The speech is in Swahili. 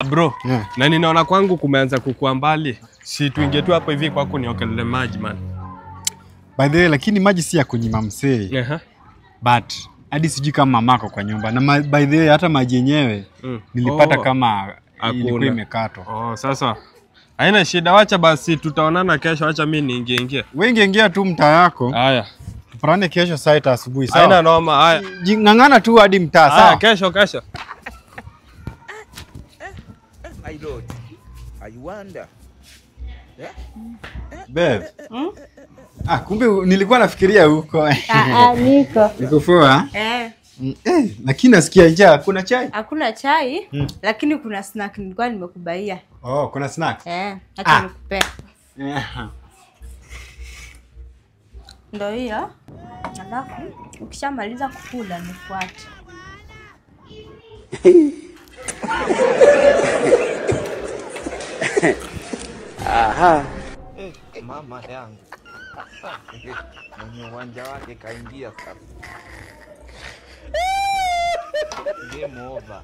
Bro, na ninaona kwangu kumeanza kukua mbali. Si tuingie tu hapo hivi kwako niokelele maji man. By the way, lakini maji si ya kunyima msee. But hadi sijui kama mamako kwa nyumba. Na by the way hata maji yenyewe nilipata kama ilikuwa imekatwa. Sasa. Haina shida, wacha basi tutaonana kesho, acha mimi niingie. Wewe ingia tu mtaa yako. Haya. Tupane kesho site asubuhi sawa? Haina noma, haya. Ngangana tu hadi mtaa sawa? Kesho. My lord, I wonder. Babe. Kumbe nilikuwa nafikiria huko. Niko. Niko poa? Lakini nasikia njaa. Kuna chai? Hakuna chai, lakini kuna snack nilikuwa nimekubaia. Kuna snack? Acha nikupe. Ndio hiyo. Alafu ukishamaliza kukula nifuate. Aha. Mama yangu. Mwenye uwanja wake kaingia sasa. Game over.